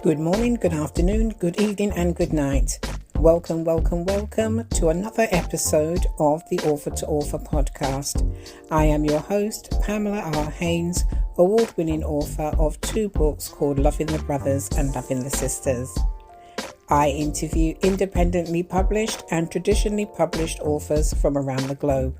Good morning, good afternoon, good evening, and good night. Welcome to another episode of the Author to Author podcast. I am your host, Pamela R Haynes, award-winning author of 2 books called Loving the Brothers and Loving the Sisters. I interview independently published and traditionally published authors from around the globe.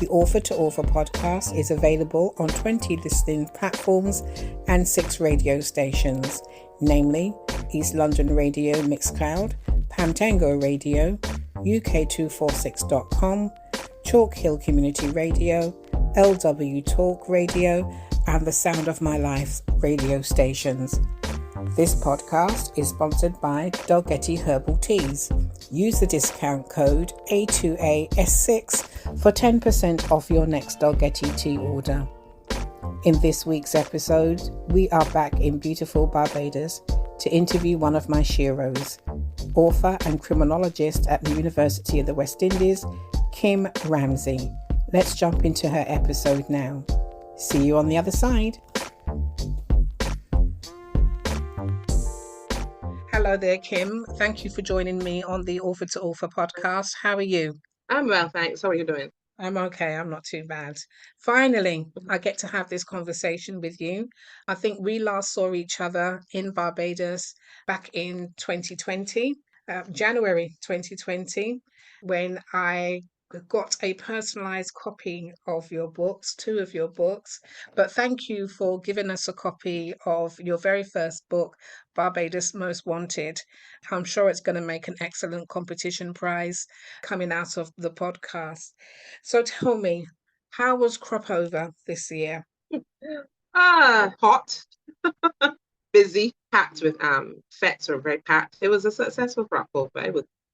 The Author to Author podcast is available on 20 listening platforms and 6 radio stations, namely East London Radio Mixcloud, Pamtango Radio, UK246.com, Chalk Hill Community Radio, LW Talk Radio, and the Sound of My Life radio stations. This podcast is sponsored by Dalgety Herbal Teas. Use the discount code A2AS6 for 10% off your next Dalgety tea order. In this week's episode, we are back in beautiful Barbados to interview one of my sheroes, author and criminologist at the University of the West Indies, Kim Ramsay. Let's jump into her episode now. See you on the other side. Hello there, Kim. Thank you for joining me on the Author to Author podcast. How are you? I'm well, thanks. How are you doing? I'm okay. I'm not too bad. Finally, I get to have this conversation with you. I think we last saw each other in Barbados back in 2020, January 2020, when I got a personalized copy of your books, 2 of your books. But thank you for giving us a copy of your very first book, Barbados Most Wanted. I'm sure it's going to make an excellent competition prize coming out of the podcast. So tell me, how was crop over this year? Hot, busy, packed with fets were very packed. It was a successful crop over.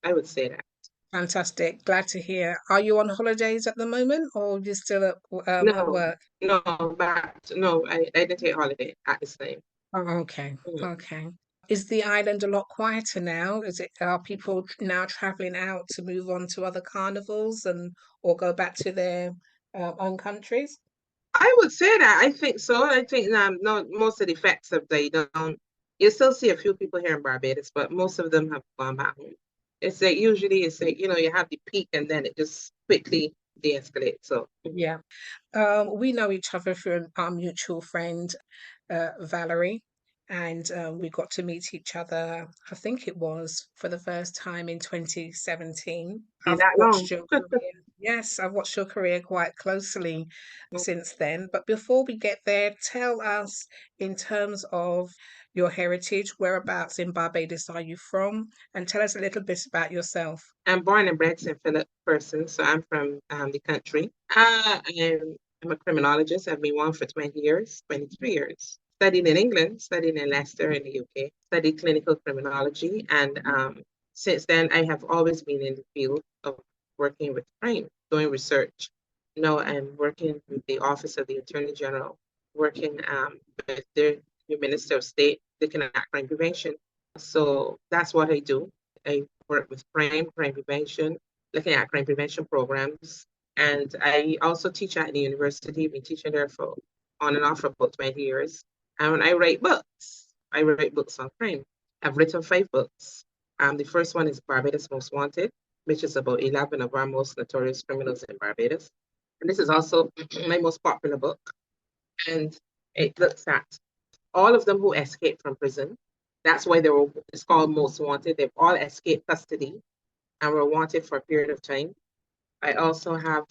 I would say that. Fantastic. Glad to hear. Are you on holidays at the moment or you still at No, work? I didn't take holiday at this time. Oh, okay. Mm. Okay. Is the island a lot quieter now? Are people now traveling out to move on to other carnivals and or go back to their own countries? I would say that. I think so. I think no, most of the fets have died down. You still see a few people here in Barbados, but most of them have gone back home. It's like usually it's like, you have the peak and then it just quickly de-escalates. So Yeah. We know each other through our mutual friend, Valerie, and we got to meet each other, I think it was for the first time in 2017. be I've that long. watched your career. Yes, I've watched your career quite closely since then. But before we get there, tell us in terms of your heritage, whereabouts in Barbados are you from? And tell us a little bit about yourself. I'm born and bred St. Philip person, so I'm from the country. I'm a criminologist. I've been one for 20 years, 23 years. Studied in England, studied in Leicester in the UK, studied clinical criminology. And since then, I have always been in the field of working with crime, doing research. I'm working with the Office of the Attorney General, working with the Minister of State, looking at crime prevention. So that's what I do. I work with crime prevention, looking at crime prevention programs. And I also teach at the university, been teaching there for on and off for about 20 years. And I write books. I write books on crime. I've written 5 books. The first one is Barbados Most Wanted, which is about 11 of our most notorious criminals in Barbados. And this is also my most popular book. And it looks at all of them who escaped from prison. That's why it's called Most Wanted. They've all escaped custody and were wanted for a period of time. I also have,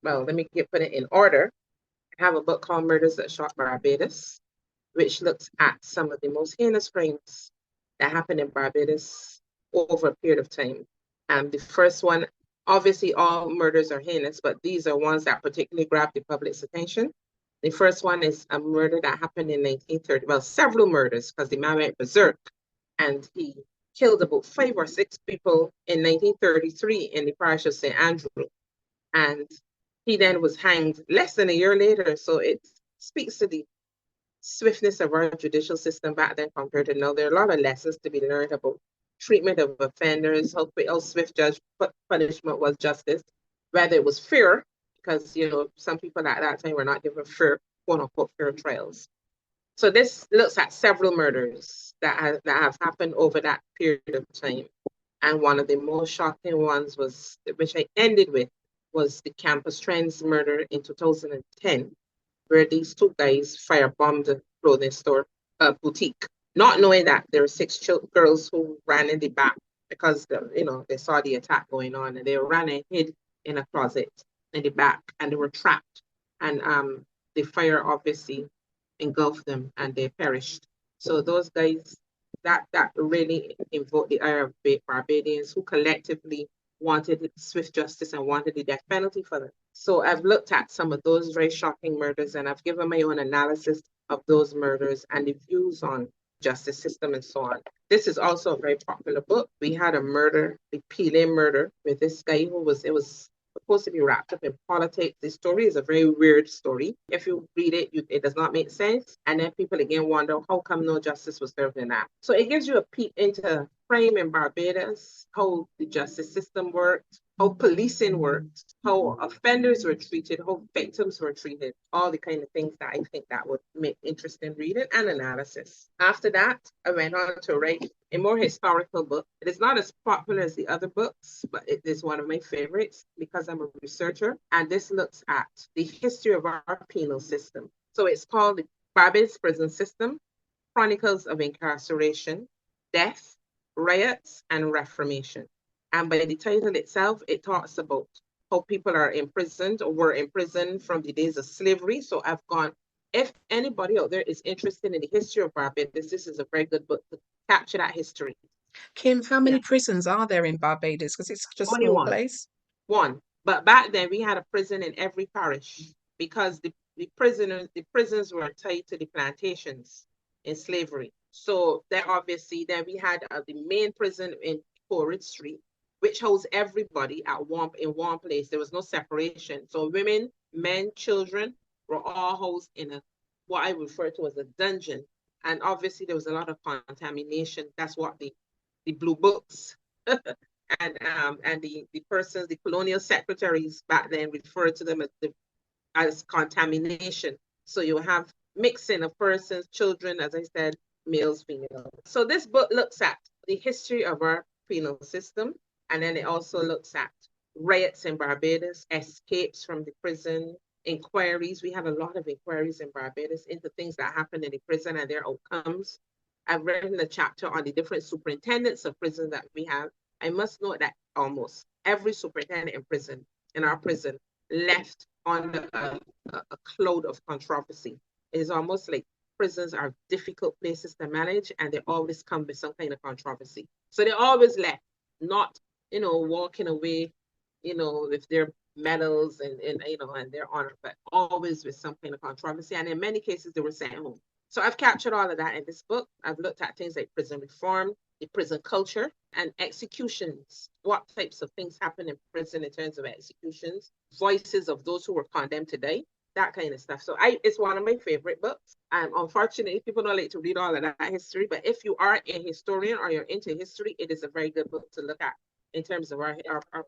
let me put it in order. I have a book called Murders That Shocked Barbados, which looks at some of the most heinous crimes that happened in Barbados over a period of time. The first one, obviously all murders are heinous, but these are ones that particularly grab the public's attention. The first one is a murder that happened in 1930. Well, several murders, because the man went berserk and he killed about 5 or 6 people in 1933 in the parish of St. Andrew. And he then was hanged less than a year later. So it speaks to the swiftness of our judicial system back then compared to now. There are a lot of lessons to be learned about treatment of offenders, how swift punishment was justice, whether it was fair, because some people at that time were not given fair, quote unquote, fair trials. So this looks at several murders. that have happened over that period of time. And one of the most shocking ones was, which I ended with, was the Campus Trends murder in 2010, where these two guys firebombed a clothing store, a boutique, not knowing that there were six girls who ran in the back because they saw the attack going on, and they ran and hid in a closet in the back, and they were trapped. And the fire obviously engulfed them, and they perished. So those guys, that really invoked the ire of Barbadians, who collectively wanted swift justice and wanted the death penalty for them. So I've looked at some of those very shocking murders, and I've given my own analysis of those murders and the views on justice system and so on. This is also a very popular book. We had a murder, the Pele murder, with this guy who was supposed to be wrapped up in politics. The story is a very weird story. If you read it, it does not make sense. And then people again wonder, how come no justice was served in that? So it gives you a peek into crime in Barbados, how the justice system worked, how policing worked, how offenders were treated, how victims were treated, all the kind of things that I think that would make interesting reading and analysis. After that, I went on to write a more historical book. It is not as popular as the other books, but it is one of my favorites because I'm a researcher. And this looks at the history of our penal system. So it's called the Barbados Prison System, Chronicles of Incarceration, Death, Riots, and Reformation. And by the title itself, it talks about how people are imprisoned or were imprisoned from the days of slavery. So I've gone, if anybody out there is interested in the history of Barbados, this is a very good book to capture that history. Kim, how many prisons are there in Barbados? Because it's such a Only small place. One. But back then we had a prison in every parish because the prisons were tied to the plantations in slavery. So then obviously then we had the main prison in Corrid Street, which housed everybody in one place. There was no separation. So women, men, children were all housed in what I refer to as a dungeon. And obviously there was a lot of contamination. That's what the blue books and the persons, the colonial secretaries back then referred to them as contamination. So you have mixing of persons, children, as I said, males, females. So this book looks at the history of our penal system, and then it also looks at riots in Barbados, escapes from the prison, inquiries. We had a lot of inquiries in Barbados into things that happened in the prison and their outcomes. I've written a chapter on the different superintendents of prison that we have. I must note that almost every superintendent in our prison, left under a cloud of controversy. It is almost like prisons are difficult places to manage, and they always come with some kind of controversy. So they always left, not walking away, with their medals and their honor, but always with some kind of controversy. And in many cases, they were sent home. So I've captured all of that in this book. I've looked at things like prison reform, the prison culture, and executions. What types of things happen in prison in terms of executions, voices of those who were condemned to die, that kind of stuff. So it's one of my favorite books. Unfortunately, people don't like to read all of that history, but if you are a historian or you're into history, it is a very good book to look at in terms of our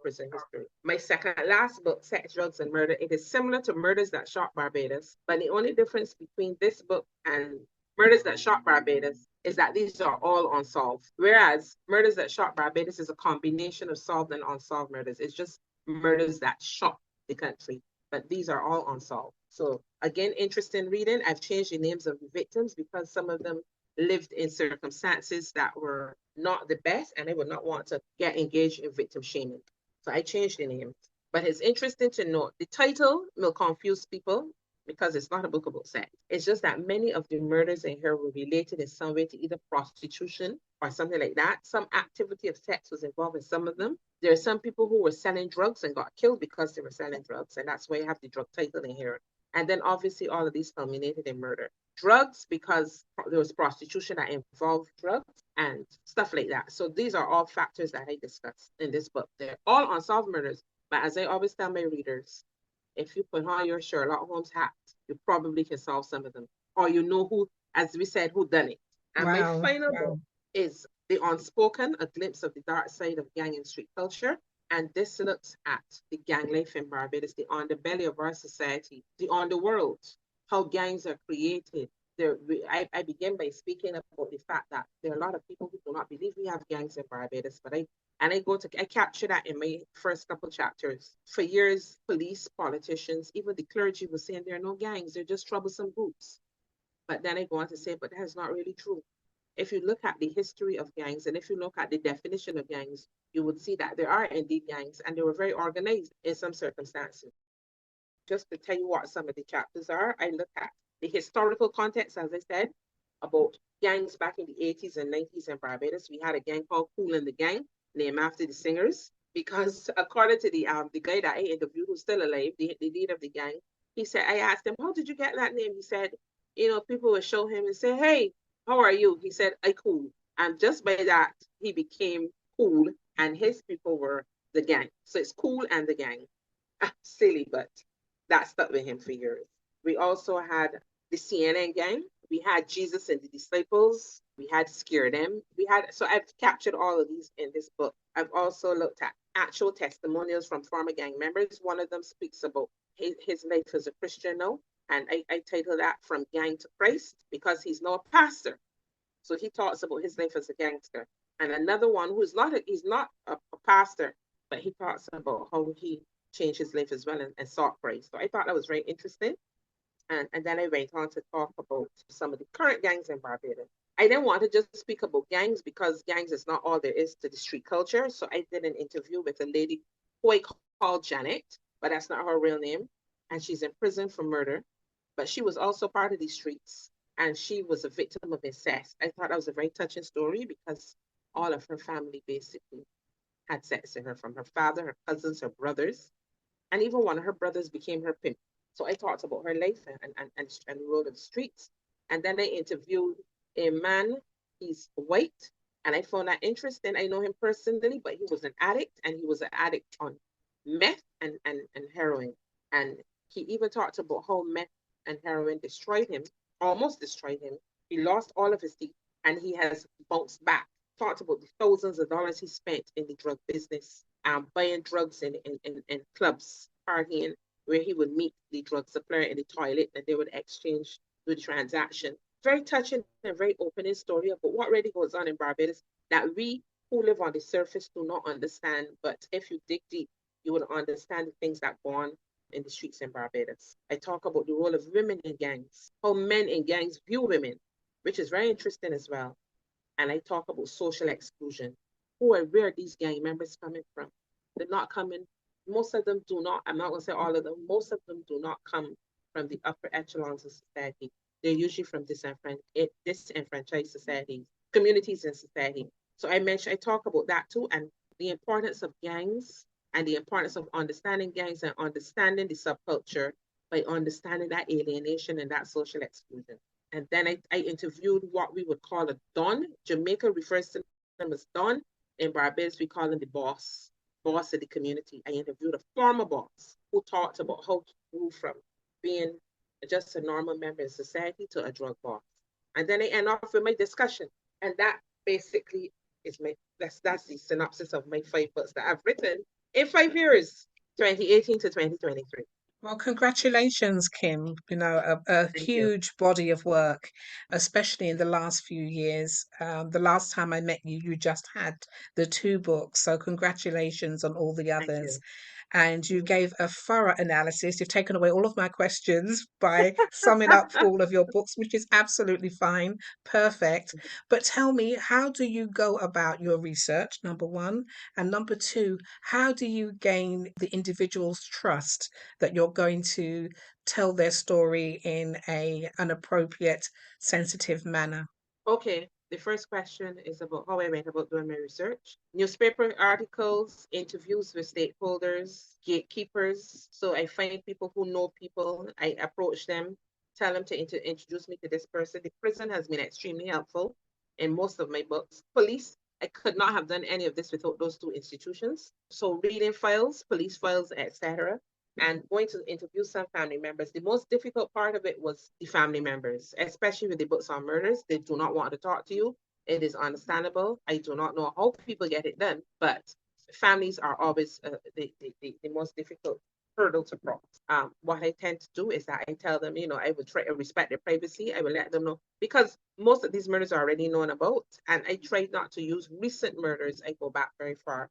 prison history. My second last book, Sex, Drugs, and Murder, it is similar to Murders That Shocked Barbados, but the only difference between this book and Murders That Shocked Barbados is that these are all unsolved, whereas Murders That Shocked Barbados is a combination of solved and unsolved murders. It's just murders that shocked the country, but these are all unsolved. So again, interesting reading. I've changed the names of the victims because some of them lived in circumstances that were not the best, and I would not want to get engaged in victim shaming. So I changed the names. But it's interesting to note the title will confuse people because it's not a book about sex. It's just that many of the murders in here were related in some way to either prostitution or something like that. Some activity of sex was involved in some of them. There are some people who were selling drugs and got killed because they were selling drugs, and that's why you have the drug title in here. And then obviously all of these culminated in murder. Drugs, because there was prostitution that involved drugs and stuff like that. So these are all factors that I discuss in this book. They're all unsolved murders. But as I always tell my readers, if you put on your Sherlock Holmes hat, you probably can solve some of them. Or you know who, as we said, who done it. And my final book is The Unspoken, A Glimpse of the Dark Side of Gang and Street Culture. And this looks at the gang life in Barbados, the underbelly of our society, the underworld, how gangs are created, I begin by speaking about the fact that there are a lot of people who do not believe we have gangs in Barbados, but I capture that in my first couple chapters. For years, police, politicians, even the clergy were saying there are no gangs, they're just troublesome groups. But then I go on to say, but that's not really true. If you look at the history of gangs and if you look at the definition of gangs, you would see that there are indeed gangs and they were very organized in some circumstances. Just to tell you what some of the chapters are, I look at the historical context, as I said, about gangs back in the 80s and 90s in Barbados. We had a gang called Kool and the Gang, named after the singers, because according to the guy that I interviewed who's still alive, the leader of the gang, he said, I asked him, how did you get that name? He said, people would show him and say, hey, how are you? He said, I cool. And just by that, he became cool and his people were the gang. So it's Kool and the Gang. Silly, but that stuck with him for years. We also had the CNN gang. We had Jesus and the disciples. We had Scare Them. So I've captured all of these in this book. I've also looked at actual testimonials from former gang members. One of them speaks about his life as a Christian now. And I title that From Gang to Christ because he's now a pastor. So he talks about his life as a gangster. And another one he's not a pastor, but he talks about how he changed his life as well and sought Christ. So I thought that was very interesting. And then I went on to talk about some of the current gangs in Barbados. I didn't want to just speak about gangs because gangs is not all there is to the street culture. So I did an interview with a lady who I called Janet, but that's not her real name. And she's in prison for murder. But she was also part of the streets and she was a victim of incest. I thought that was a very touching story because all of her family basically had sex with her, from her father, her cousins, her brothers, and even one of her brothers became her pimp. So I talked about her life and role of the streets. And then I interviewed a man, he's white, and I found that interesting. I know him personally, but he was an addict, and he was an addict on meth and heroin. And he even talked about how meth and heroin destroyed him, almost destroyed him. He lost all of his teeth, and he has bounced back. Talked about the thousands of dollars he spent in the drug business, buying drugs in clubs, partying, where he would meet the drug supplier in the toilet and they would exchange the transaction. Very touching and very opening story about what really goes on in Barbados that we who live on the surface do not understand. But if you dig deep, you will understand the things that go on in the streets in Barbados. I talk about the role of women in gangs, how men in gangs view women, which is very interesting as well. And I talk about social exclusion. Where are these gang members coming from? They're not coming, most of them do not, I'm not going to say all of them, most of them do not come from the upper echelons of society. They're usually from disenfranchised societies, communities in society. So I talk about that too, and the importance of gangs and the importance of understanding gangs and understanding the subculture by understanding that alienation and that social exclusion. And then I interviewed what we would call a Don. Jamaica refers to them as Don. In Barbados, we call him the boss of the community. I interviewed a former boss who talked about how he grew from being just a normal member of society to a drug boss. And then I end off with my discussion. And that basically is that's the synopsis of my 5 books that I've written in 5 years, 2018 to 2023. Well, congratulations, Kim. A Thank you. huge body of work, especially in the last few years. The last time I met you, you just had the 2 books. So, congratulations on all the Thank others. you. And you Mhm. gave a thorough analysis. You've taken away all of my questions by summing up all of your books, which is absolutely fine. Perfect. But tell me, how do you go about your research, number one? And number two, how do you gain the individual's trust that you're going to tell their story in an appropriate, sensitive manner? Okay, the first question is about how I went about doing my research. Newspaper articles, interviews with stakeholders, gatekeepers. So I find people who know people, I approach them, tell them to introduce me to this person. The prison has been extremely helpful in most of my books. Police, I could not have done any of this without those 2 institutions. So reading files, police files, etc., and going to interview some family members. The most difficult part of it was the family members, especially with the books on murders. They do not want to talk to you. It is understandable. I do not know how people get it done, but families are always the most difficult hurdle to cross. What I tend to do is that I tell them, I would try to respect their privacy. I will let them know because most of these murders are already known about, and I try not to use recent murders. I go back very far.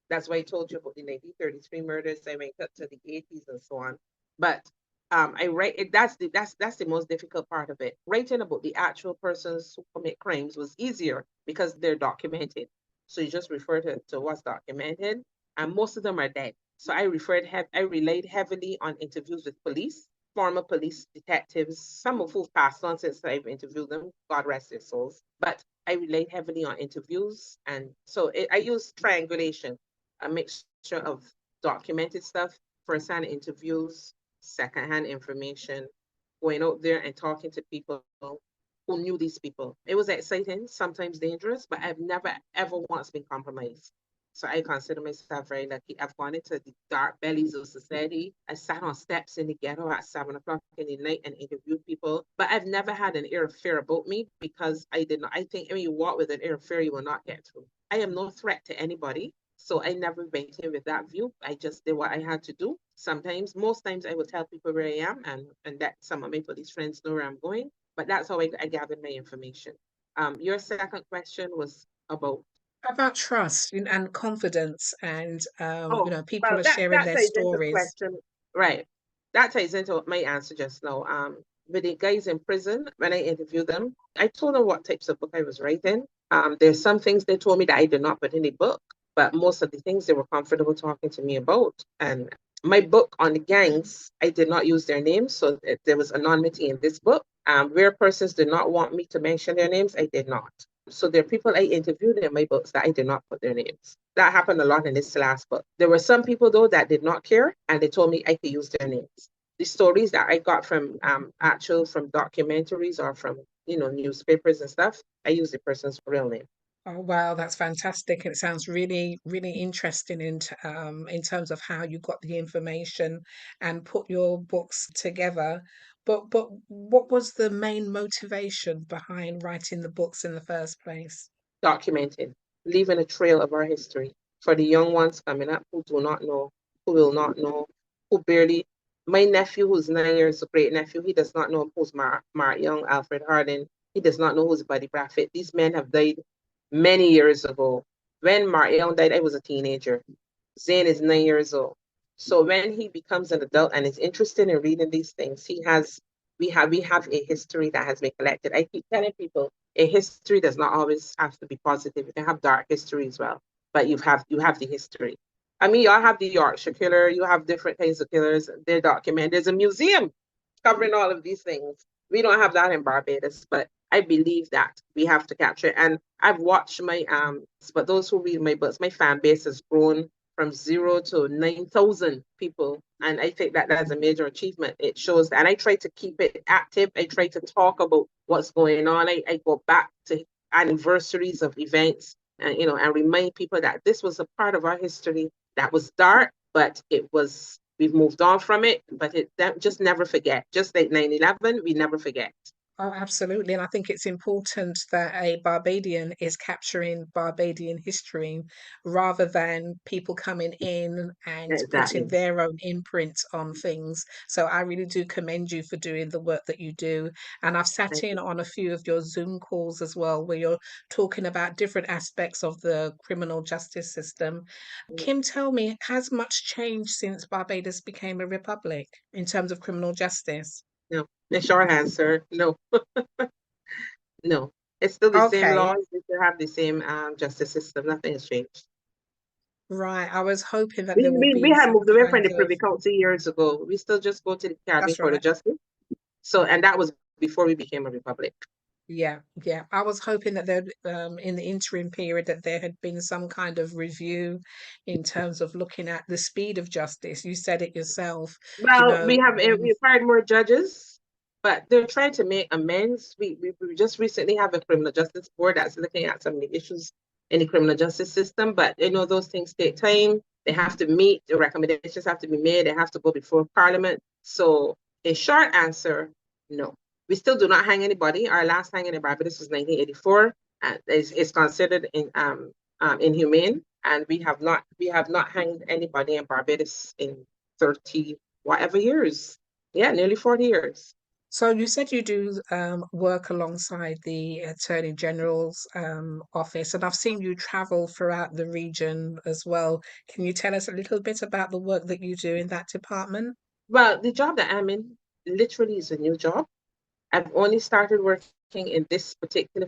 That's why I told you about the 1933 murders. I went up to the 80s and so on. But I write it. That's the most difficult part of it. Writing about the actual persons who commit crimes was easier because they're documented. So you just refer to what's documented, and most of them are dead. So I relied heavily on interviews with police, former police detectives, some of who've passed on since I've interviewed them. God rest their souls. But I relied heavily on interviews, and so I use triangulation, a mixture of documented stuff, first-hand interviews, second-hand information, going out there and talking to people who knew these people. It was exciting, sometimes dangerous, but I've never ever once been compromised. So I consider myself very lucky. I've gone into the dark bellies of society. I sat on steps in the ghetto at 7 o'clock in the night and interviewed people. But I've never had an air of fear about me because I did not. I think when you walk with an air of fear, you will not get through. I am no threat to anybody. So I never went in with that view. I just did what I had to do. Sometimes, most times, I will tell people where I am and that some of my police friends know where I'm going. But that's how I gathered my information. Your second question was about trust and confidence, and oh, people well, are that sharing that their ties into the stories. question, right? That ties into my answer just now. With the guys in prison, when I interviewed them, I told them what types of book I was writing. There's some things they told me that I did not put in the book, but most of the things they were comfortable talking to me about. And my book on the gangs, I did not use their names, so there was anonymity in this book. Where persons did not want me to mention their names, I did not. So there are people I interviewed in my books that I did not put their names. That happened a lot in this last book. There were some people though that did not care, and they told me I could use their names. The stories that I got from from documentaries or from newspapers and stuff, I use the person's real name. Oh, wow, that's fantastic. It sounds really, really interesting in terms of how you got the information and put your books together. But what was the main motivation behind writing the books in the first place? Documenting, leaving a trail of our history for the young ones coming up who do not know, who will not know, who barely. My nephew, who's 9 years, a great nephew, he does not know who's Mark Young, Alfred Harding. He does not know who's Buddy Braffett. These men have died many years ago. When Mark Young died, I was a teenager. Zane is 9 years old. So when he becomes an adult and is interested in reading these things, we have a history that has been collected. I keep telling people a history does not always have to be positive. You can have dark history as well, but you have the history. I mean, y'all have the Yorkshire killer. You have different kinds of killers. They're documented. There's a museum covering all of these things. We don't have that in Barbados, but I believe that we have to capture it. And I've watched but those who read my books, my fan base has grown from 0 to 9,000 people. And I think that that's a major achievement. It shows that, and I try to keep it active. I try to talk about what's going on. I go back to anniversaries of events and remind people that this was a part of our history that was dark, but we've moved on from it, but just never forget. Just like 9/11, we never forget. Oh, absolutely. And I think it's important that a Barbadian is capturing Barbadian history rather than people coming in and putting Exactly. their own imprint on things. So I really do commend you for doing the work that you do. And I've sat Thank in you. on a few of your Zoom calls as well, where you're talking about different aspects of the criminal justice system. Kim, tell me, has much changed since Barbados became a republic in terms of criminal justice? No, the short answer, no, no. It's still the same Okay. laws. We still have the same justice system. Nothing has changed. Right. I was hoping that We, there would we, we be had some moved away from kind the of, Privy Council years ago. We still just go to the Caribbean that's Court of right. Justice. So, and that was before we became a republic. Yeah, yeah. I was hoping that there, in the interim period, that there had been some kind of review in terms of looking at the speed of justice. You said it yourself, you Well, know, we hired more judges, but they're trying to make amends. We just recently have a criminal justice board that's looking at some of the issues in the criminal justice system, but those things take time. They have to meet, the recommendations have to be made, they have to go before Parliament. So a short answer, no. We still do not hang anybody. Our last hanging in Barbados was 1984, and is considered inhumane, and we have not hanged anybody in Barbados in 30 whatever years. Yeah, nearly 40 years. So you said you do work alongside the Attorney General's office, and I've seen you travel throughout the region as well. Can you tell us a little bit about the work that you do in that department? Well, the job that I'm in literally is a new job. I've only started working in this particular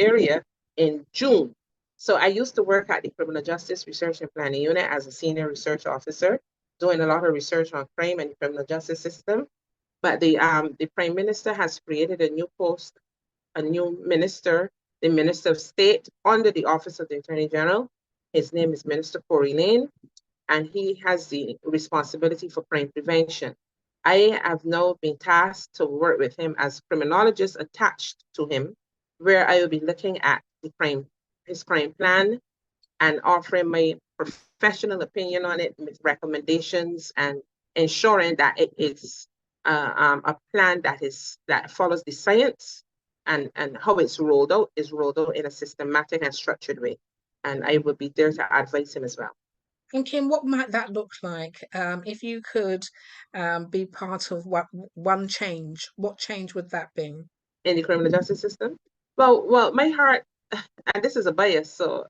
area in June. So I used to work at the Criminal Justice Research and Planning Unit as a senior research officer, doing a lot of research on crime and the criminal justice system. But the Prime Minister has created a new post, a new minister, the Minister of State under the Office of the Attorney General. His name is Minister Corey Lane, and he has the responsibility for crime prevention. I have now been tasked to work with him as criminologist attached to him, where I will be looking at his crime plan, and offering my professional opinion on it with recommendations and ensuring that it is a plan that follows the science, and how it's rolled out is rolled out in a systematic and structured way. And I will be there to advise him as well. And Kim, what might that look like if you could be part of one change? What change would that be? In the criminal justice system. Well, my heart, and this is a bias, so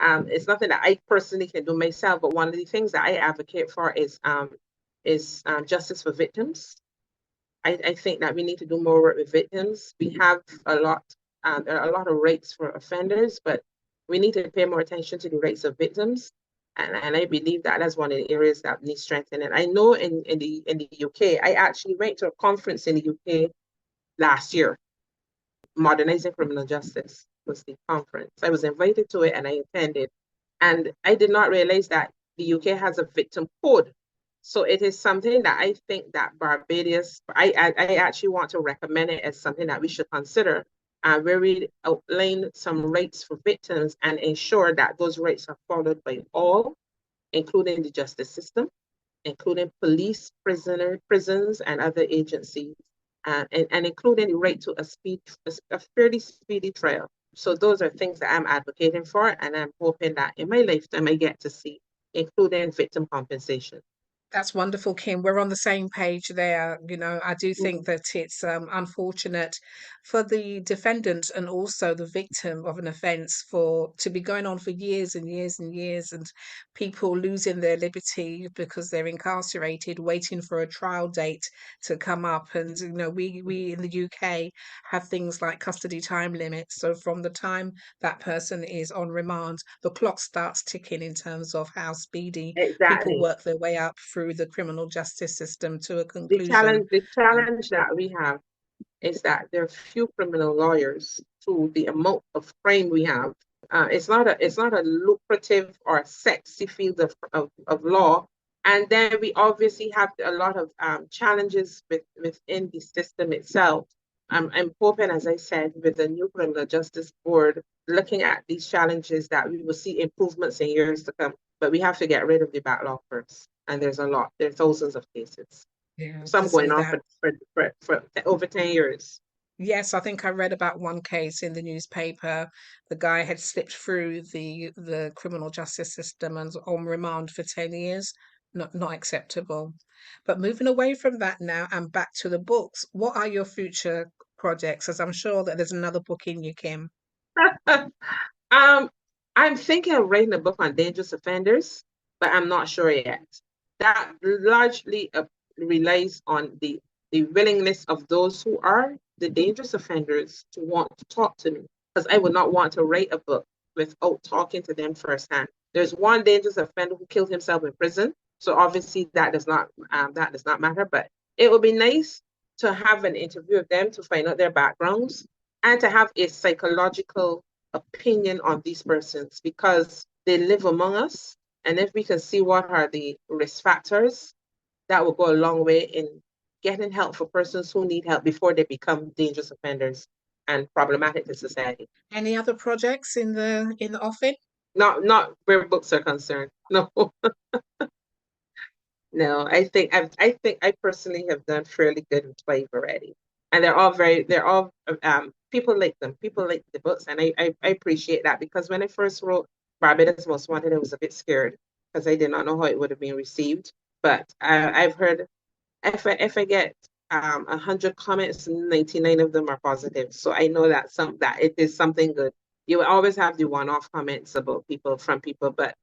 it's nothing that I personally can do myself. But one of the things that I advocate for is justice for victims. I think that we need to do more work with victims. We have a lot, there are a lot of rates for offenders, but we need to pay more attention to the rates of victims. And I believe that that's one of the areas that needs strengthening. I know in the UK, I actually went to a conference in the UK last year. Modernizing Criminal Justice was the conference. I was invited to it and I attended. And I did not realize that the UK has a victim code. So it is something that I think that Barbados, I actually want to recommend it as something that we should consider, where we outline some rights for victims and ensure that those rights are followed by all, including the justice system, including police, prisons, and other agencies, and including the right to a fairly speedy trial. So those are things that I'm advocating for, and I'm hoping that in my lifetime I get to see, including victim compensation. That's wonderful, Kim. We're on the same page there. I do Mm-hmm. think that it's unfortunate for the defendant and also the victim of an offence for to be going on for years and years and years, and people losing their liberty because they're incarcerated, waiting for a trial date to come up. And we in the UK have things like custody time limits. So from the time that person is on remand, the clock starts ticking in terms of how speedy people Exactly. work their way up through the criminal justice system to a The conclusion. challenge, the challenge that we have is that there are few criminal lawyers to the amount of crime we have. It's not a lucrative or sexy field of law. And then we obviously have a lot of challenges within the system itself. I'm hoping, as I said, with the new criminal justice board, looking at these challenges, that we will see improvements in years to come. But we have to get rid of the backlog first. And there's a lot. There are thousands of cases. Yeah, to Some going see on that. for over 10 years. Yes, I think I read about one case in the newspaper. The guy had slipped through the criminal justice system and was on remand for 10 years. Not acceptable. But moving away from that now and back to the books, what are your future projects? As I'm sure that there's another book in you, Kim. um, I'm thinking of writing a book on dangerous offenders, but I'm not sure yet. That largely relies on the willingness of those who are the dangerous offenders to want to talk to me, because I would not want to write a book without talking to them firsthand. There's one dangerous offender who killed himself in prison, so obviously that does not matter. But it would be nice to have an interview with them to find out their backgrounds and to have a psychological opinion on these persons, because they live among us. And if we can see what are the risk factors, that will go a long way in getting help for persons who need help before they become dangerous offenders and problematic to society. Any other projects in the offing? Not where books are concerned. No, no. I think I personally have done fairly good with 5 already, and they're all people like them. People like the books, and I appreciate that, because when I first wrote Barbados Most Wanted, I was a bit scared because I did not know how it would have been received. But I've heard if I get 100 comments, 99 of them are positive. So I know that it is something good. You will always have the one-off comments about people from people, but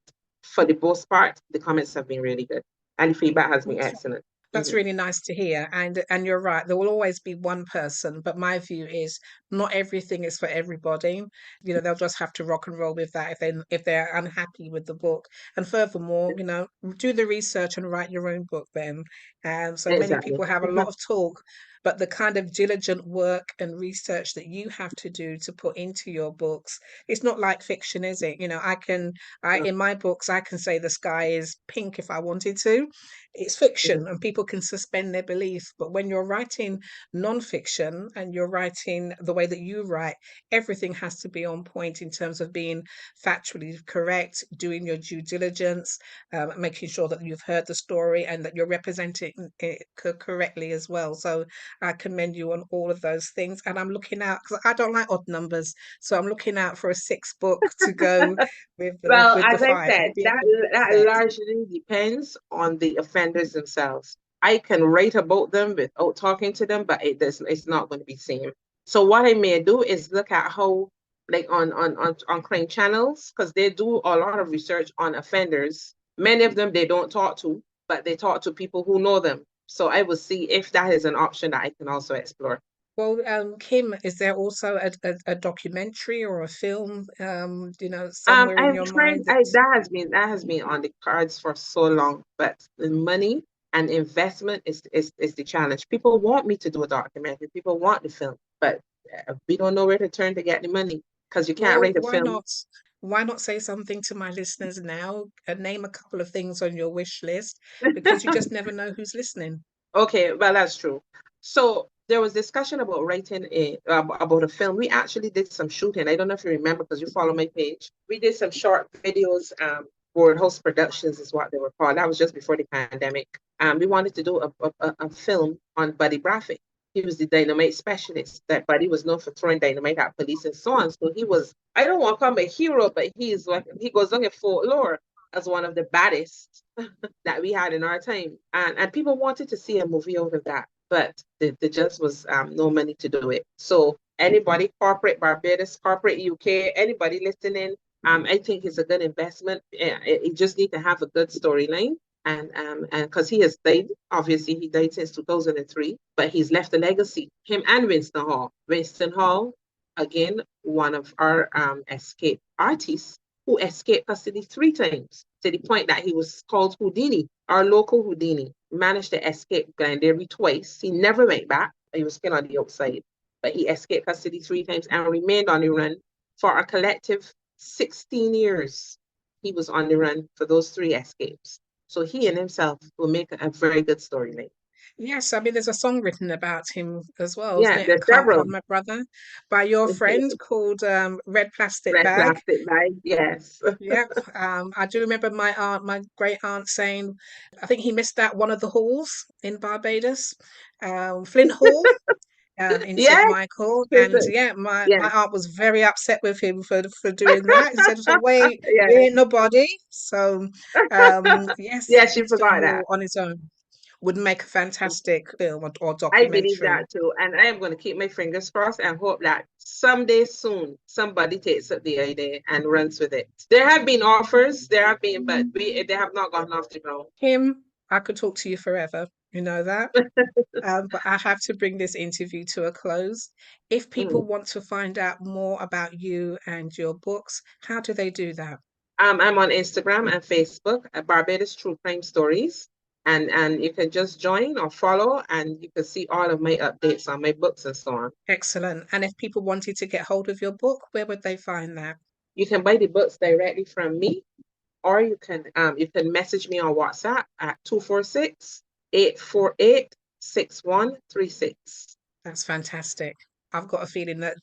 for the most part, the comments have been really good, and the feedback has been excellent. That's Mhm. really nice to hear. And you're right, there will always be one person, but my view is not everything is for everybody. They'll just have to rock and roll with that if they're unhappy with the book. And furthermore, do the research and write your own book then. And so many Exactly. people have a lot Mhm. of talk, but the kind of diligent work and research that you have to do to put into your books, it's not like fiction, is it? I in my books I can say the sky is pink if I wanted to. It's Mhm. fiction and people can suspend their belief. But when you're writing non-fiction and you're writing the way that you write, everything has to be on point in terms of being factually correct, doing your due diligence, making sure that you've heard the story and that you're representing it correctly as well. So I commend you on all of those things. And I'm looking out because I don't like odd numbers. So I'm looking out for a sixth book to go Well, with the as I five. said, It'll be a that set. largely depends on the offenders themselves. I can write about them without talking to them, but it's not going to be same. So what I may do is look at how, like on crime channels, because they do a lot of research on offenders. Many of them they don't talk to, but they talk to people who know them. So I will see if that is an option that I can also explore. Well, Kim, is there also a documentary or a film, somewhere in I'm your trying. mind that's That has been on the cards for so long, but the money and investment is the challenge. People want me to do a documentary. People want the film, but we don't know where to turn to get the money because you can't well, write a film. why not say something to my listeners now and name a couple of things on your wish list because you just never know who's listening. Okay, well, that's true. So there was discussion about writing about a film. We actually did some shooting. I don't know if you remember because you follow my page. We did some short videos. Boardhouse Productions is what they were called. That was just before the pandemic. We wanted to do a film on Buddy Bradford. He was the dynamite specialist. That Buddy was known for throwing dynamite at police and so on. So he was, I don't want to call him a hero, but he's like, he goes on in folklore as one of the baddest that we had in our time. And people wanted to see a movie out of that, but there just was no money to do it. So anybody, corporate Barbados, corporate UK, anybody listening, I think it's a good investment. You just need to have a good storyline. And because he has died, obviously he died since 2003, but he's left a legacy. Him and Winston Hall. Winston Hall, again, one of our escape artists who escaped custody 3 times to the point that he was called Houdini, our local Houdini. Managed to escape Glenderry twice. He never went back. He was still on the outside, but he escaped custody 3 times and remained on the run for a collective 16 years. He was on the run for those 3 escapes. So he and himself will make a very good storyline. Yes, I mean, there's a song written about him as well, isn't Yeah, it? I there's Can't several. Hold My Brother by your friend called Red Plastic Red Bag. plastic bag, yes. Yeah, I do remember my great aunt saying, I think he missed out one of the halls in Barbados, Flint Hall, in St Yes, Michael, and prison. yeah, my Yes, aunt was very upset with him for doing that. He said, "So wait, we yes. ain't nobody." So, yes, Yes, you Winston forgot that. Hall on his own would make a fantastic film or I believe documentary. that too. And I am going to keep my fingers crossed and hope that someday soon somebody takes up the idea and runs with it. There have been offers, but they have not gotten off the ground. Him, I could talk to you forever. You know that. But I have to bring this interview to a close. If people Mm. want to find out more about you and your books, how do they do that? I'm on Instagram and Facebook at Barbados True Crime Stories. And you can just join or follow and you can see all of my updates on my books and so on. Excellent. And if people wanted to get hold of your book, where would they find that? You can buy the books directly from me, or you can message me on WhatsApp at 246-848-6136. That's fantastic. I've got a feeling that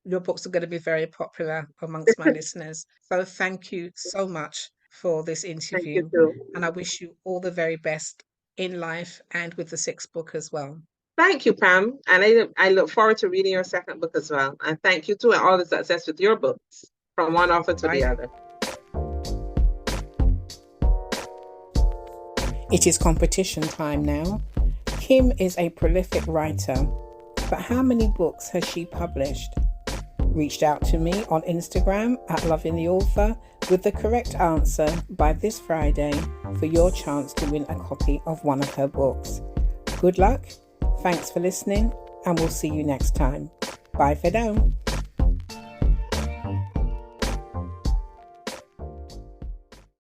your books are going to be very popular amongst my listeners. So thank you so much for this Thank you interview. And too. I wish you all the very best in life and with the sixth book as well. Thank you, Pam. And I look forward to reading your second book as well. And thank you too, and all the success with your books from one author to the Bye. other. It is competition time now. Kim is a prolific writer, but how many books has she published? Reached out to me on Instagram at Loving the Author with the correct answer by this Friday for your chance to win a copy of one of her books. Good luck, thanks for listening, and we'll see you next time. Bye for now.